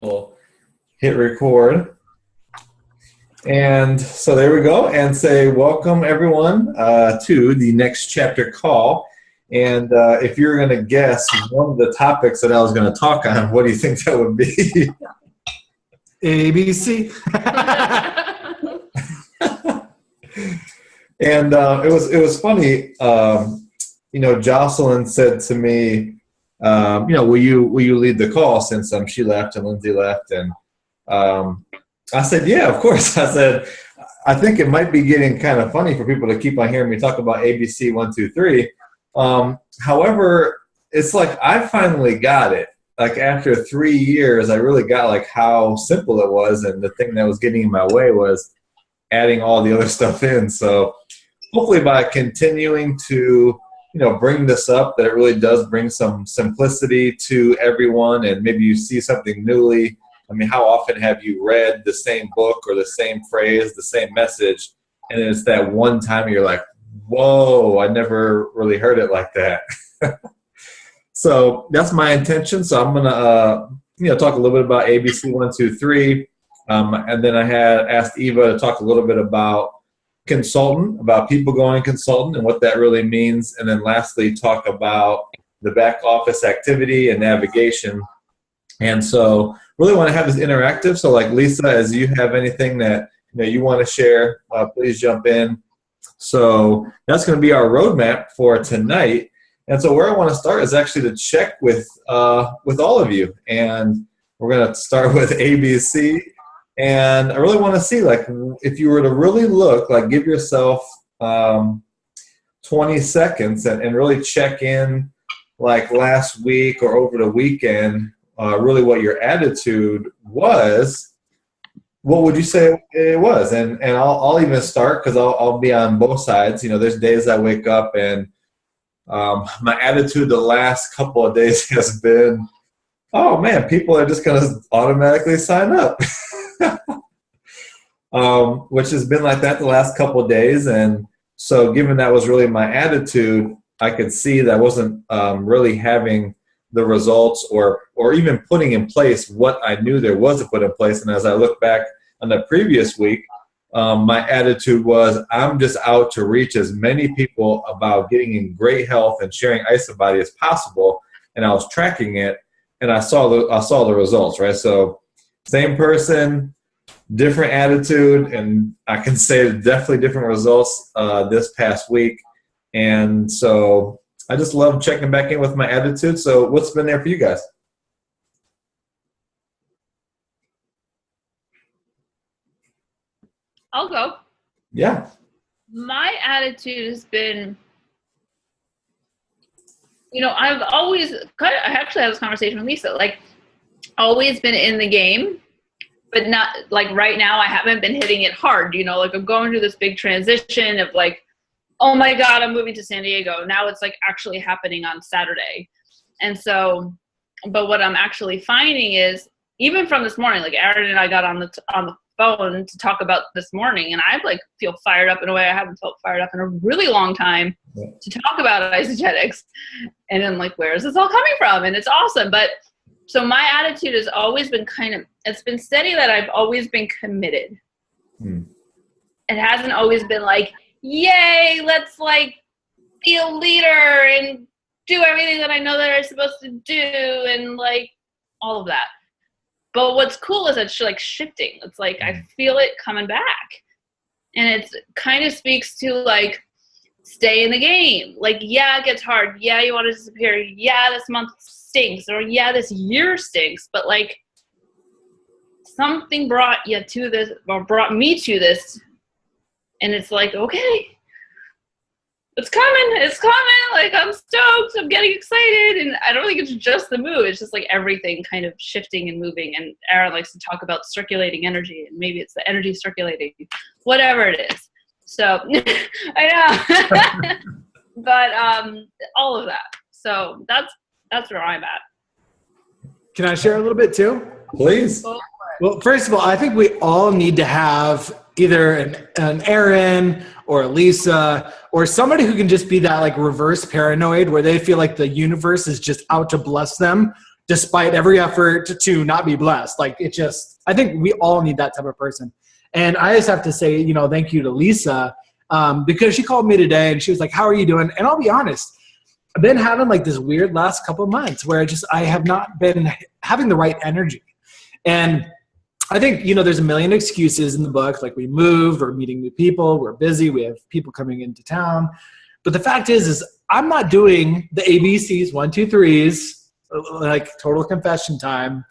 We'll hit record. And so there we go, and say welcome everyone to the next chapter call. And if you're going to guess one of the topics that I was going to talk on, what do you think that would be? ABC. And it was funny. Jocelyn said to me, will you lead the call since she left and Lindsay left, and I said, yeah, of course. I said, I think it might be getting kind of funny for people to keep on hearing me talk about ABC 1, 2, 3. However, it's like I finally got it. Like after 3 years, I really got like how simple it was, and the thing that was getting in my way was adding all the other stuff in. So hopefully by continuing to bring this up, that it really does bring some simplicity to everyone, and maybe you see something newly. I mean, how often have you read the same book or the same phrase, the same message, and it's that one time you're like, whoa, I never really heard it like that. So that's my intention. So I'm going to talk a little bit about ABC 1, 2, 3. And then I had asked Eva to talk a little bit about consultant, about people going consultant and what that really means. And then lastly, talk about the back office activity and navigation. And so really want to have this interactive. So like Lisa, as you have anything that you want to share, please jump in. So that's going to be our roadmap for tonight. And so where I want to start is actually to check with all of you. And we're going to start with ABC. And I really want to see, like, if you were to really look, like, give yourself 20 seconds and really check in, like last week or over the weekend, really what your attitude was. What would you say it was? And I'll even start because I'll be on both sides. There's days I wake up and my attitude the last couple of days has been, oh man, people are just going to automatically sign up. Which has been like that the last couple of days. And so given that was really my attitude, I could see that I wasn't really having the results or even putting in place what I knew there was to put in place. And as I look back on the previous week, my attitude was, I'm just out to reach as many people about getting in great health and sharing IsoBody as possible. And I was tracking it, and I saw the results, right? So same person, different attitude, and I can say definitely different results this past week. And so I just love checking back in with my attitude. So what's been there for you guys? I'll go. Yeah. My attitude has been, I've always I actually had this conversation with Lisa, like always been in the game, but not like right now I haven't been hitting it hard, like I'm going through this big transition of like, oh my God, I'm moving to San Diego. Now it's like actually happening on Saturday. And so, but what I'm actually finding is even from this morning, like Aaron and I got on the phone to talk about this morning, and I like feel fired up in a way I haven't felt fired up in a really long time to talk about isogetics. And then like, where is this all coming from? And it's awesome. But so my attitude has always been it's been steady that I've always been committed. It hasn't always been like, yay, let's like be a leader and do everything that I know that I'm supposed to do and like all of that. But what's cool is it's like shifting. It's like I feel it coming back. And it kind of speaks to like stay in the game. Like, yeah, it gets hard. Yeah, you want to disappear. Yeah, this month stinks. Or yeah, this year stinks. But like something brought you to this or brought me to this. And it's like, okay, it's coming. Like, I'm stoked. I'm getting excited. And I don't think it's just the move. It's just like everything kind of shifting and moving. And Aaron likes to talk about circulating energy, and maybe it's the energy circulating, whatever it is. So I know, but all of that. So that's where I'm at. Can I share a little bit too? Please. Well, first of all, I think we all need to have either an Aaron or a Lisa or somebody who can just be that like reverse paranoid where they feel like the universe is just out to bless them despite every effort to not be blessed. Like I think we all need that type of person. And I just have to say, thank you to Lisa, because she called me today and she was like, how are you doing? And I'll be honest, I've been having like this weird last couple of months where I have not been having the right energy. And I think, there's a million excuses in the book, like we moved, we're meeting new people, we're busy, we have people coming into town. But the fact is I'm not doing the ABCs, 1, 2, 3s, like total confession time,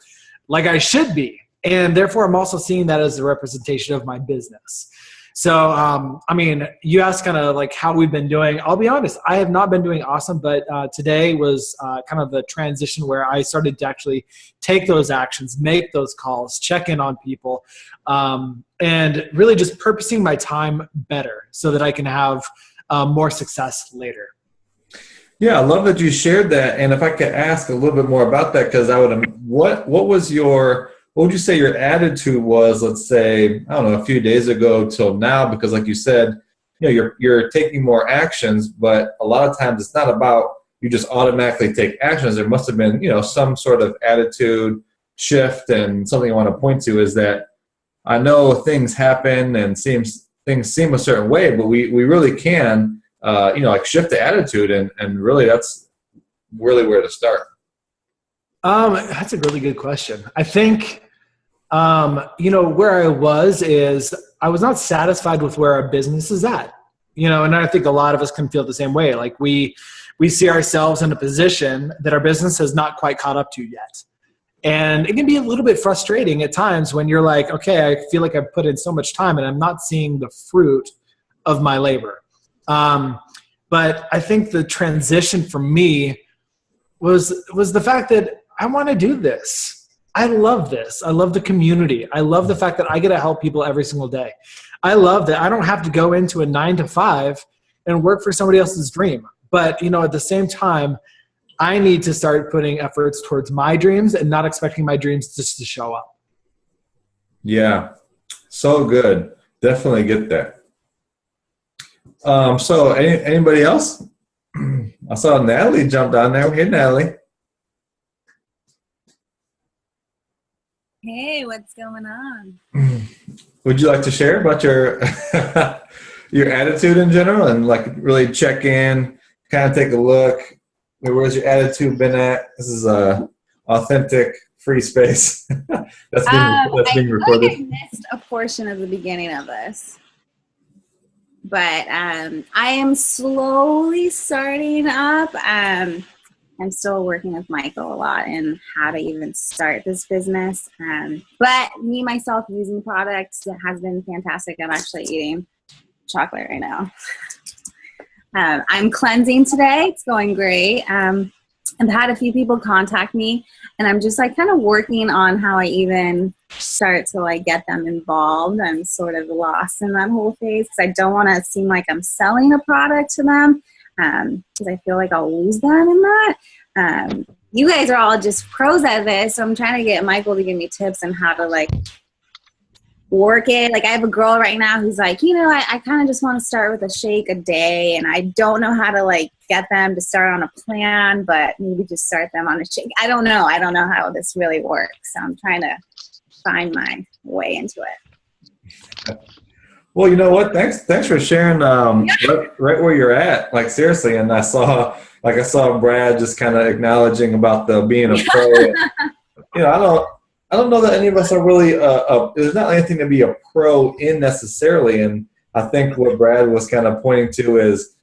like I should be. And therefore, I'm also seeing that as a representation of my business. So, you asked kind of like how we've been doing. I'll be honest, I have not been doing awesome, but today was kind of the transition where I started to actually take those actions, make those calls, check in on people, and really just purposing my time better so that I can have more success later. Yeah, I love that you shared that. And if I could ask a little bit more about that, because what would you say your attitude was, let's say, I don't know, a few days ago till now? Because like you said, you're taking more actions, but a lot of times it's not about you just automatically take actions. There must have been, some sort of attitude shift, and something I want to point to is that I know things happen and things seem a certain way, but we really can, like shift the attitude, and really that's really where to start. That's a really good question. I think, where I was is I was not satisfied with where our business is at, and I think a lot of us can feel the same way. Like we see ourselves in a position that our business has not quite caught up to yet. And it can be a little bit frustrating at times when you're like, okay, I feel like I've put in so much time and I'm not seeing the fruit of my labor. But I think the transition for me was the fact that I want to do this. I love this. I love the community. I love the fact that I get to help people every single day. I love that I don't have to go into a 9 to 5 and work for somebody else's dream. But, at the same time, I need to start putting efforts towards my dreams and not expecting my dreams just to show up. Yeah, so good. Definitely get that. So anybody else? I saw Natalie jumped on there. Hey, Natalie. Hey, what's going on? Would you like to share about your your attitude in general, and like really check in, kind of take a look? Where's your attitude been at? This is a authentic, free space that's being recorded. I missed a portion of the beginning of this, but I am slowly starting up. I'm still working with Michael a lot in how to even start this business. But me, myself, using products, it has been fantastic. I'm actually eating chocolate right now. I'm cleansing today. It's going great. I've had a few people contact me, and I'm just like kind of working on how I even start to like get them involved. I'm sort of lost in that whole phase because I don't want to seem like I'm selling a product to them. Because I feel like I'll lose them in that. You guys are all just pros at this, so I'm trying to get Michael to give me tips on how to like work it. Like I have a girl right now who's like, I kind of just want to start with a shake a day, and I don't know how to like get them to start on a plan, but maybe just start them on a shake. I don't know how this really works. So I'm trying to find my way into it. Well, you know what? Thanks for sharing right where you're at. Like seriously, and I saw Brad just kind of acknowledging about the being a pro. I don't know that any of us are really. There's not anything to be a pro in necessarily, and I think what Brad was kind of pointing to is,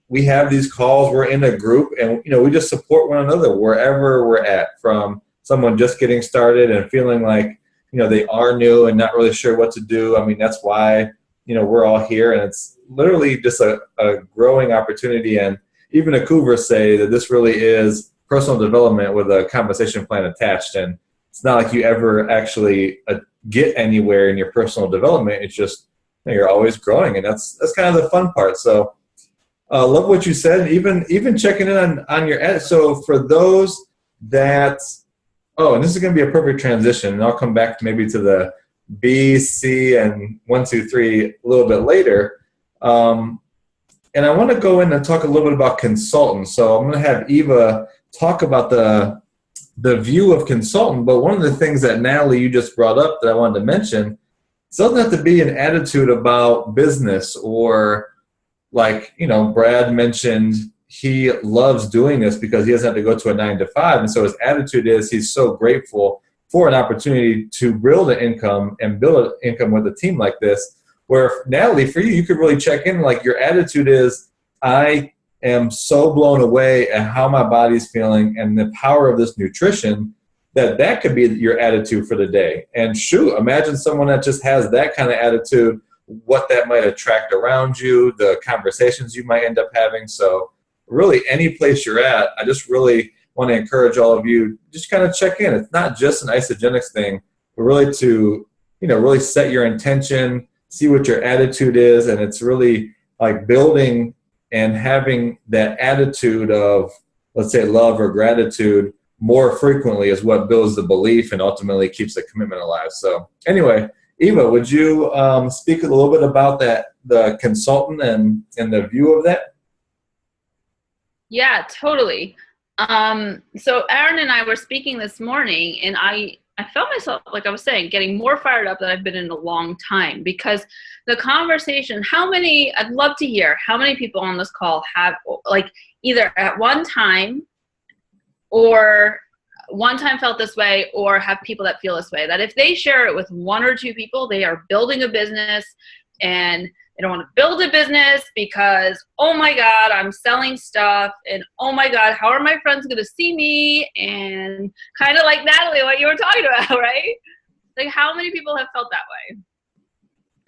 we have these calls. We're in a group, and we just support one another wherever we're at. From someone just getting started and feeling like, they are new and not really sure what to do. I mean, that's why, we're all here, and it's literally just a growing opportunity. And even Vancouver say that this really is personal development with a compensation plan attached. And it's not like you ever actually get anywhere in your personal development. It's just, you're always growing, and that's kind of the fun part. So love what you said, even checking in on your edit. So for those that, and this is going to be a perfect transition, and I'll come back maybe to the B, C, and 1, 2, 3 a little bit later. And I want to go in and talk a little bit about consultants. So I'm going to have Eva talk about the the view of consultant. But one of the things that Natalie, you just brought up that I wanted to mention, it doesn't have to be an attitude about business or like, Brad mentioned he loves doing this because he doesn't have to go to a 9 to 5. And so his attitude is he's so grateful for an opportunity to build an income and build an income with a team like this. Where Natalie, for you could really check in, like your attitude is, I am so blown away at how my body's feeling and the power of this nutrition that could be your attitude for the day. And shoot, imagine someone that just has that kind of attitude, what that might attract around you, the conversations you might end up having. So really any place you're at, I just really want to encourage all of you, just kind of check in. It's not just an Isagenix thing, but really to, really set your intention, see what your attitude is. And it's really like building and having that attitude of, let's say, love or gratitude more frequently is what builds the belief and ultimately keeps the commitment alive. So anyway, Eva, would you speak a little bit about that, the consultant and the view of that? Yeah, totally. So Aaron and I were speaking this morning, and I felt myself, like I was saying, getting more fired up than I've been in a long time, because the conversation, I'd love to hear how many people on this call have, like, either at one time felt this way, or have people that feel this way, that if they share it with 1 or 2 people, they are building a business, and they don't want to build a business because, oh my God, I'm selling stuff, and oh my God, how are my friends going to see me? And kind of like Natalie, what you were talking about, right? Like, how many people have felt that way?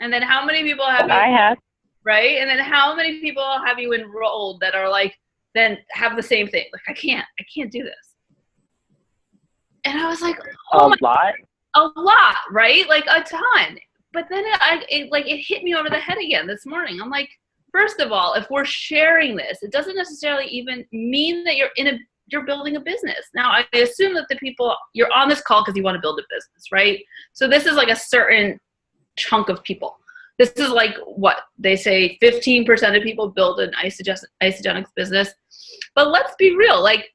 And then how many people have I have. Right? And then how many people have you enrolled that are like, then have the same thing? Like, I can't do this. And I was like, oh, a lot, right? Like a ton. But then it hit me over the head again this morning. I'm like, first of all, if we're sharing this, it doesn't necessarily even mean that you're building a business. Now, I assume that the people, you're on this call because you want to build a business, right? So this is like a certain chunk of people. This is like what they say 15% of people build an Isagenix business. But let's be real. Like,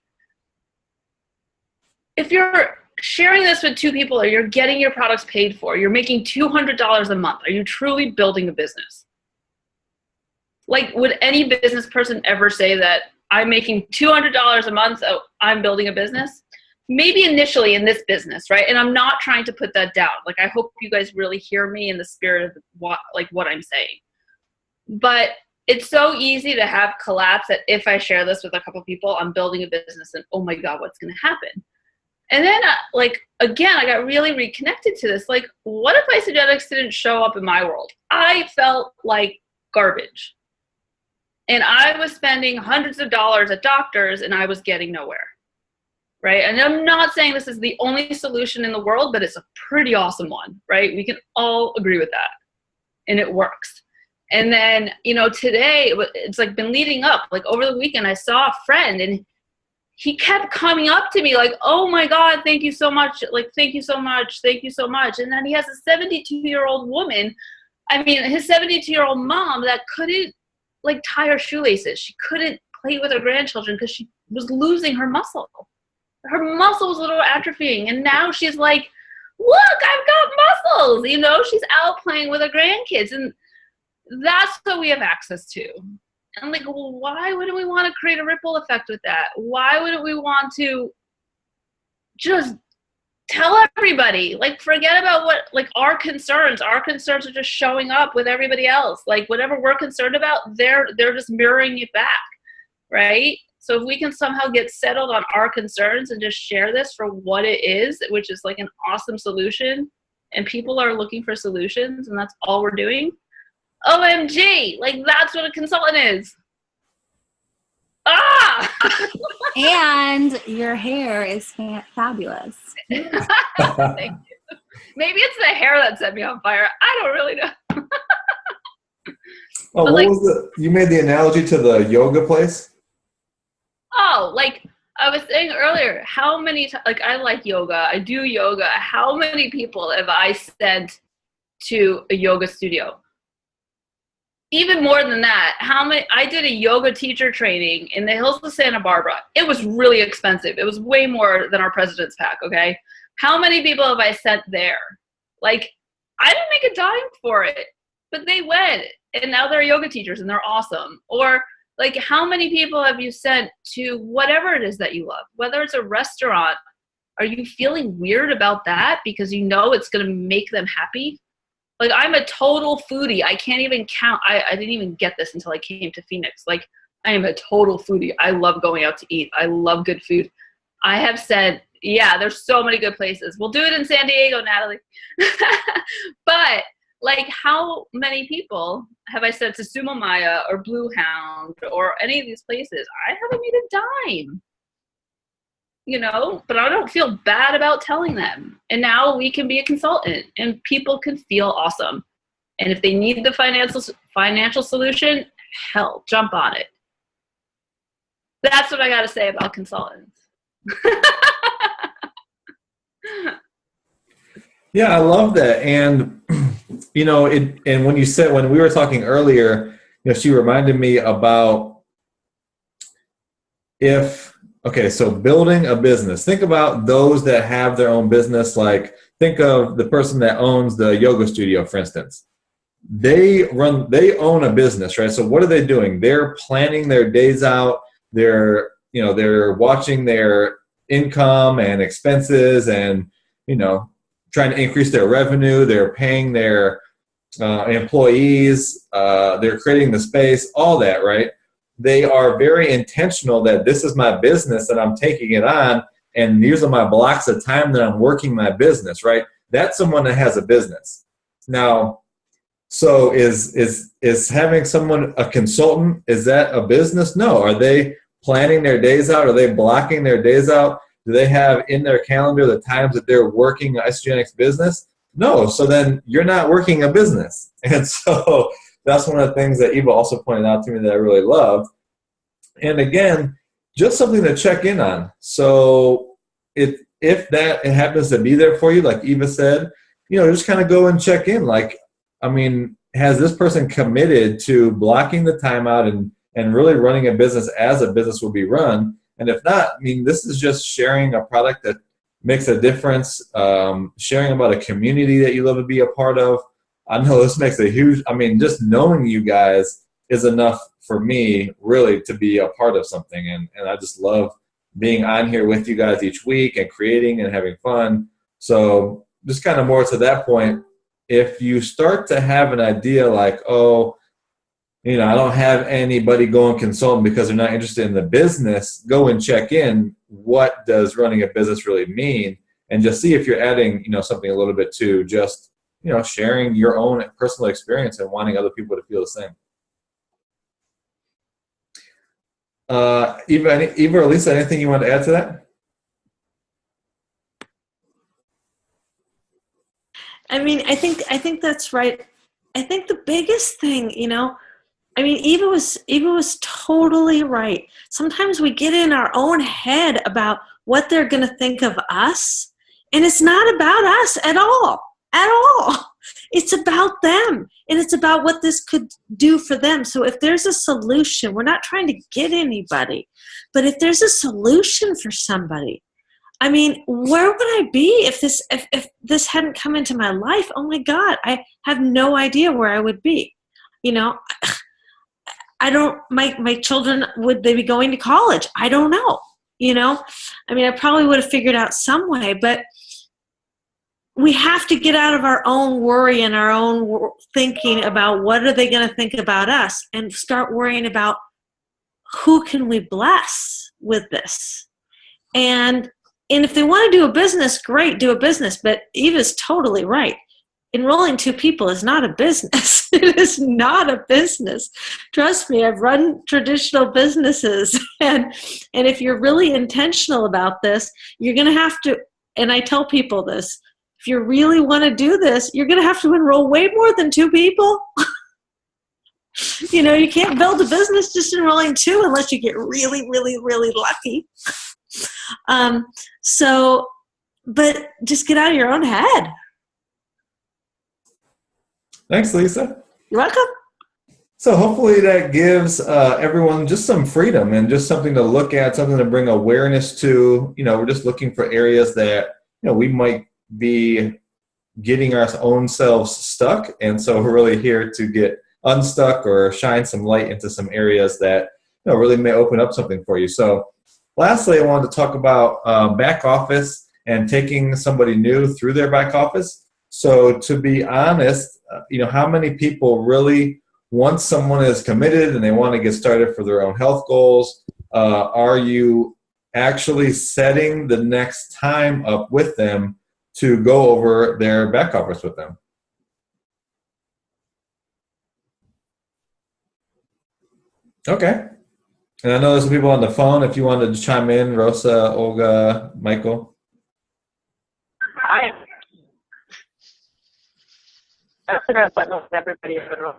if you're sharing this with 2 people, or you're getting your products paid for, you're making $200 a month, are you truly building a business? Like, would any business person ever say that I'm making $200 a month, so I'm building a business? Maybe initially in this business, right? And I'm not trying to put that down. Like, I hope you guys really hear me in the spirit of what I'm saying. But it's so easy to have collapse that if I share this with a couple people, I'm building a business, and oh my God, what's going to happen? And then, again, I got really reconnected to this. Like, what if Isagenix didn't show up in my world? I felt like garbage. And I was spending hundreds of dollars at doctors, and I was getting nowhere, right? And I'm not saying this is the only solution in the world, but it's a pretty awesome one, right? We can all agree with that. And it works. And then, today, it's like been leading up. Like, over the weekend, I saw a friend, and he kept coming up to me like, oh my God, thank you so much. Like, thank you so much. Thank you so much. And then he has a 72-year-old woman. I mean, his 72-year-old mom that couldn't like tie her shoelaces. She couldn't play with her grandchildren because she was losing her muscle. Her muscle was a little atrophying. And now she's like, look, I've got muscles. She's out playing with her grandkids. And that's what we have access to. I'm like, well, why wouldn't we want to create a ripple effect with that? Why wouldn't we want to just tell everybody? Like, forget about what, like, our concerns. Our concerns are just showing up with everybody else. Like, whatever we're concerned about, they're just mirroring it back, right? So if we can somehow get settled on our concerns and just share this for what it is, which is like an awesome solution, and people are looking for solutions, and that's all we're doing. OMG, like, that's what a consultant is. And your hair is fabulous. Thank you. Maybe it's the hair that set me on fire. I don't really know. Oh, what was you made the analogy to the yoga place? Oh, like I was saying earlier, how many like, I like yoga, I do yoga. How many people have I sent to a yoga studio? even more than that, I did a yoga teacher training in the hills of Santa Barbara. It was really expensive. It was way more than our president's pack, okay? How many people have I sent there? Like, I didn't make a dime for it, but they went, and now they're yoga teachers, and they're awesome. Or, like, how many people have you sent to whatever it is that you love? Whether it's a restaurant, are you feeling weird about that because you know it's going to make them happy? Like, I'm a total foodie. I can't even count. I didn't even get this until I came to Phoenix. Like, I am a total foodie. I love going out to eat. I love good food. I have said, yeah, there's so many good places. We'll do it in San Diego, Natalie. But, like, how many people have I said to Sumo Maya or Blue Hound or any of these places? I haven't made a dime. You know, but I don't feel bad about telling them. And now we can be a consultant and people can feel awesome. And if they need the financial solution, hell, jump on it. That's what I got to say about consultants. Yeah, I love that. And, you know, and when we were talking earlier, you know, she reminded me about okay, so building a business. Think about those that have their own business. Like, think of the person that owns the yoga studio, for instance. They own a business, right? So what are they doing? They're planning their days out. They're watching their income and expenses and, you know, trying to increase their revenue. They're paying their employees. They're creating the space, all that, right? They are very intentional that this is my business and I'm taking it on, and these are my blocks of time that I'm working my business, right? That's someone that has a business. Now, so is having someone a consultant, is that a business? No. Are they planning their days out? Are they blocking their days out? Do they have in their calendar the times that they're working Isagenix business? No. So then you're not working a business. And so that's one of the things that Eva also pointed out to me that I really loved. And again, just something to check in on. So if that happens to be there for you, like Eva said, you know, just kind of go and check in. Like, I mean, has this person committed to blocking the time out and really running a business as a business will be run? And if not, I mean, this is just sharing a product that makes a difference, sharing about a community that you love to be a part of. I know this makes a huge, I mean, just knowing you guys is enough for me really to be a part of something. And I just love being on here with you guys each week and creating and having fun. So just kind of more to that point, if you start to have an idea like, oh, you know, I don't have anybody going consultant because they're not interested in the business, go and check in. What does running a business really mean? And just see if you're adding, you know, something a little bit to just, you know, sharing your own personal experience and wanting other people to feel the same. Eva or Lisa, anything you want to add to that? I mean, I think that's right. I think the biggest thing, you know, I mean, Eva was totally right. Sometimes we get in our own head about what they're going to think of us, and it's not about us at all. At all. It's about them, and it's about what this could do for them. So if there's a solution, we're not trying to get anybody, but if there's a solution for somebody, I mean, where would I be if this hadn't come into my life? Oh my God, I have no idea where I would be. You know, I don't, my children, would they be going to college? I don't know. You know, I mean, I probably would have figured out some way, but we have to get out of our own worry and our own thinking about what are they going to think about us, and start worrying about who can we bless with this. And if they want to do a business, great, do a business. But Eva's totally right. Enrolling 2 people is not a business. It is not a business. Trust me, I've run traditional businesses. And if you're really intentional about this, you're going to have to, and I tell people this, if you really want to do this, you're going to have to enroll way more than 2 people. You know, you can't build a business just enrolling 2 unless you get really, really, really lucky. But just get out of your own head. Thanks, Lisa. You're welcome. So hopefully that gives everyone just some freedom and just something to look at, something to bring awareness to. We're just looking for areas that, we might be getting our own selves stuck. And so we're really here to get unstuck or shine some light into some areas that, really may open up something for you. So lastly, I wanted to talk about back office and taking somebody new through their back office. So to be honest, how many people really, once someone is committed and they want to get started for their own health goals, are you actually setting the next time up with them to go over their back office with them? Okay. And I know there's some people on the phone. If you wanted to chime in, Rosa, Olga, Michael. I figured out what most everybody in the room.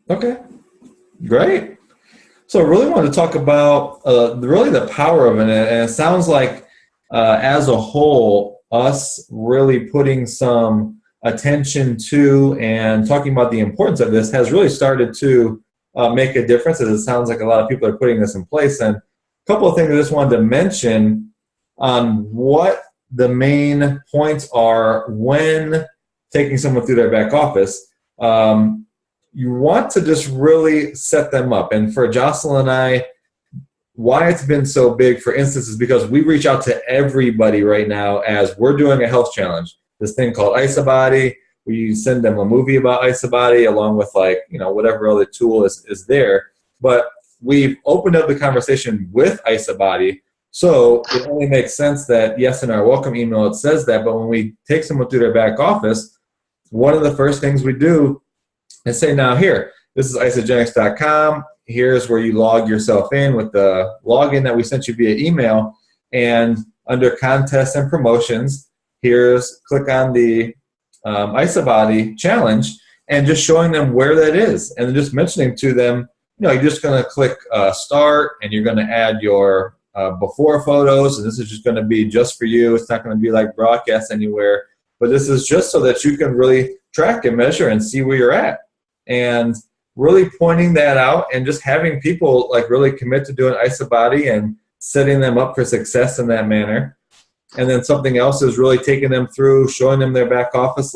Okay, great. So I really want to talk about really the power of it. And it sounds like as a whole, us really putting some attention to and talking about the importance of this has really started to make a difference, as it sounds like a lot of people are putting this in place. And a couple of things I just wanted to mention on what the main points are when taking someone through their back office. You want to just really set them up. And for Jocelyn and I, why it's been so big, for instance, is because we reach out to everybody right now as we're doing a health challenge, this thing called IsaBody. We send them a movie about IsaBody along with whatever other tool is there. But we've opened up the conversation with IsaBody. So it only makes sense that, yes, in our welcome email it says that, but when we take someone through their back office, one of the first things we do is say, now here, this is isagenix.com. Here's where you log yourself in with the login that we sent you via email. And under contests and promotions, click on the IsaBody challenge and just showing them where that is. And just mentioning to them, you're just going to click start and you're going to add your before photos. And this is just going to be just for you. It's not going to be like broadcast anywhere. But this is just so that you can really track and measure and see where you're at. And really pointing that out and just having people really commit to doing IsaBody and setting them up for success in that manner. And then something else is really taking them through, showing them their back office,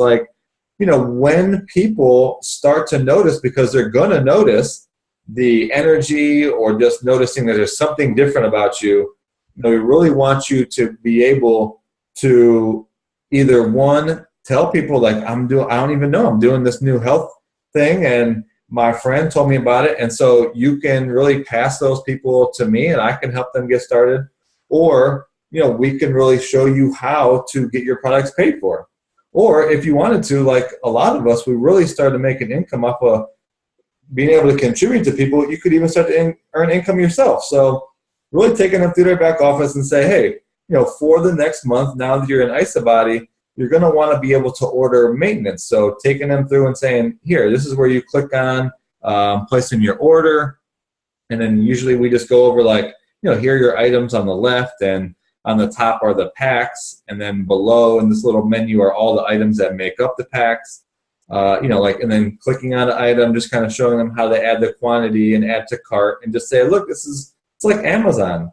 when people start to notice, because they're going to notice the energy or just noticing that there's something different about you, we really want you to be able to either, one, tell people I don't even know, I'm doing this new health thing and my friend told me about it, and so you can really pass those people to me and I can help them get started. Or we can really show you how to get your products paid for. Or if you wanted to, like a lot of us, we really started to make an income off of being able to contribute to people. You could even start to earn income yourself. So really taking them through their back office and say, hey, for the next month, now that you're in IsaBody, you're going to want to be able to order maintenance. So taking them through and saying, here, this is where you click on placing your order. And then usually we just go over here are your items on the left, and on the top are the packs, and then below in this little menu are all the items that make up the packs. And then clicking on an item, just kind of showing them how to add the quantity and add to cart, and just say, look, it's like Amazon.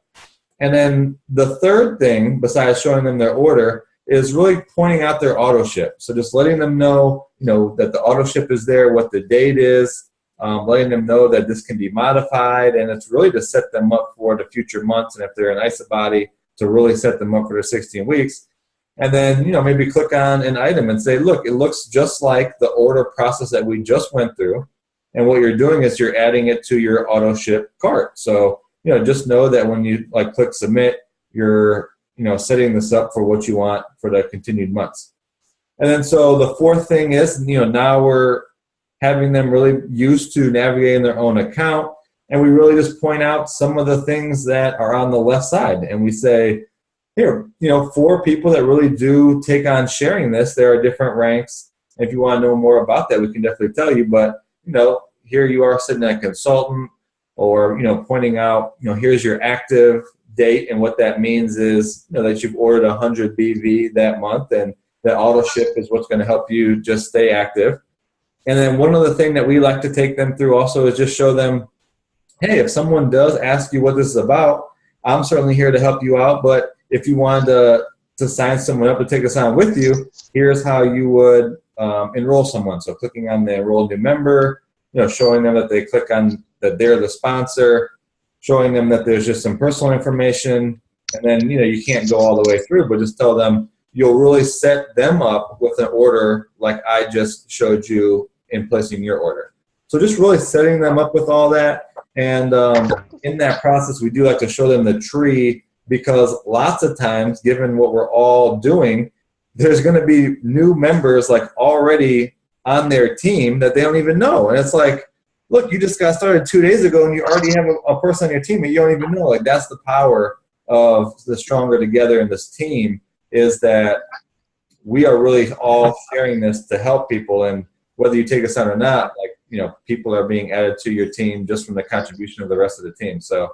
And then the third thing, besides showing them their order, is really pointing out their auto ship. So just letting them know, that the auto ship is there, what the date is, letting them know that this can be modified, and it's really to set them up for the future months. And if they're in IsaBody, to really set them up for their 16 weeks. And then, maybe click on an item and say, look, it looks just like the order process that we just went through. And what you're doing is you're adding it to your auto ship cart. So, just know that when you click submit, you're, setting this up for what you want for the continued months. And then so the fourth thing is, now we're having them really used to navigating their own account. And we really just point out some of the things that are on the left side. And we say, here, for people that really do take on sharing this, there are different ranks. If you want to know more about that, we can definitely tell you. But, here you are sitting at consultant, or, pointing out, here's your active date. And what that means is, that you've ordered 100 BV that month. And that auto ship is what's going to help you just stay active. And then one other thing that we like to take them through also is just show them, hey, if someone does ask you what this is about, I'm certainly here to help you out. But if you wanted to sign someone up to take us on with you, here's how you would enroll someone. So clicking on the enroll new member, showing them that they click on that they're the sponsor, showing them that there's just some personal information, and then you can't go all the way through, but just tell them you'll really set them up with an order like I just showed you in placing your order. So just really setting them up with all that. And in that process, we do like to show them the tree, because lots of times, given what we're all doing, there's going to be new members like already on their team that they don't even know. And it's like, look, you just got started 2 days ago and you already have a person on your team and you don't even know. Like, that's the power of the Stronger Together in this team, is that we are really all sharing this to help people. And whether you take us on or not, people are being added to your team just from the contribution of the rest of the team. So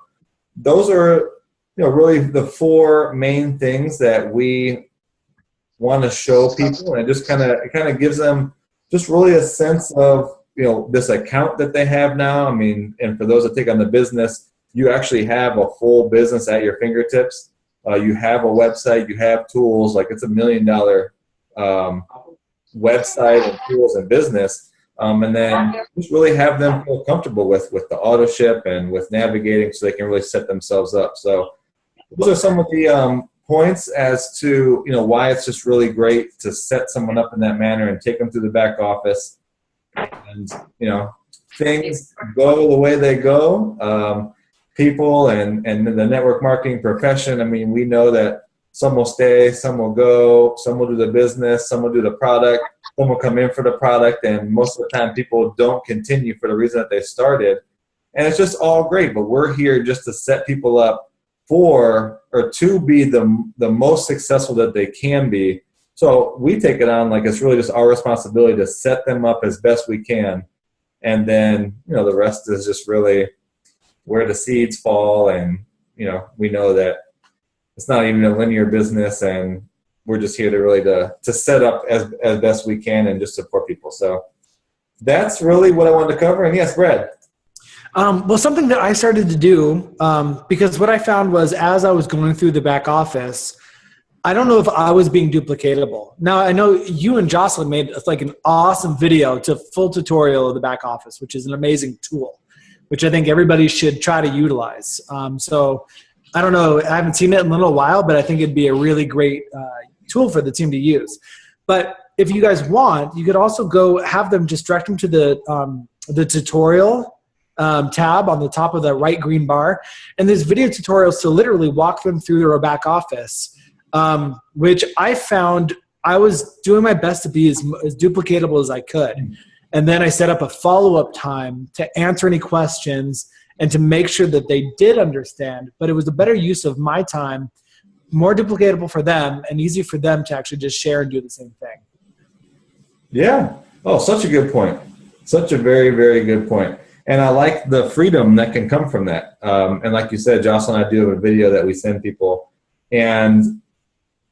those are, really the 4 main things that we want to show people. And it just kind of gives them just really a sense of, this account that they have now. I mean, and for those that take on the business, you actually have a full business at your fingertips. You have a website, you have tools, like it's $1 million website and tools and business. And then just really have them feel comfortable with the auto ship and with navigating, so they can really set themselves up. So those are some of the points as to why it's just really great to set someone up in that manner and take them through the back office. And things go the way they go. People and the network marketing profession, I mean, we know that some will stay, some will go, some will do the business, some will do the product, some will come in for the product, and most of the time people don't continue for the reason that they started. And it's just all great, but we're here just to set people up to be the most successful that they can be. So we take it on like it's really just our responsibility to set them up as best we can. And then, the rest is just really where the seeds fall. And, we know that it's not even a linear business, and we're just here to really to set up as best we can and just support people. So that's really what I wanted to cover. And yes, Brad. Well, something that I started to do, because what I found was as I was going through the back office, I don't know if I was being duplicatable. Now, I know you and Jocelyn made like an awesome video to full tutorial of the back office, which is an amazing tool, which I think everybody should try to utilize. So I don't know, I haven't seen it in a little while, but I think it'd be a really great tool for the team to use. But if you guys want, you could also go have them just direct them to the tutorial tab on the top of the right green bar. And there's video tutorials to literally walk them through their back office, which I found I was doing my best to be as duplicatable as I could. And then I set up a follow-up time to answer any questions and to make sure that they did understand. But it was a better use of my time, more duplicatable for them, and easy for them to actually just share and do the same thing. Yeah. Oh, such a good point. Such a very, very good point. And I like the freedom that can come from that. And like you said, Jocelyn and I do have a video that we send people. And,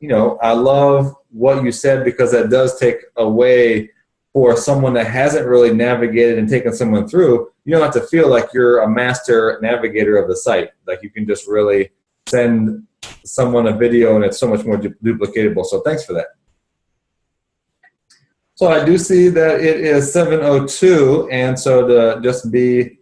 I love what you said, because that does take away for someone that hasn't really navigated and taken someone through. You don't have to feel like you're a master navigator of the site. Like, you can just really send someone a video and it's so much more duplicatable. So thanks for that. So I do see that it is 7:02, and so to just be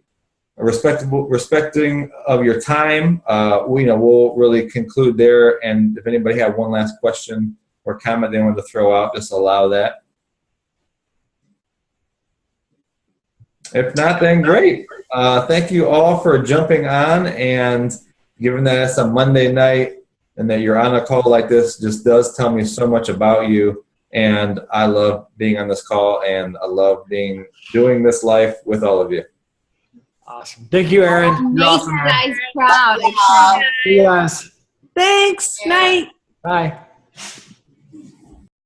respecting of your time, we'll really conclude there. And if anybody had one last question or comment they wanted to throw out, just allow that. If not, then great. Thank you all for jumping on, and given that it's a Monday night and that you're on a call like this, just does tell me so much about you. And I love being on this call, and I love doing this life with all of you. Awesome. Thank you, Aaron. Make Awesome, you man. guys proud. See you guys. Thanks. Night. Bye.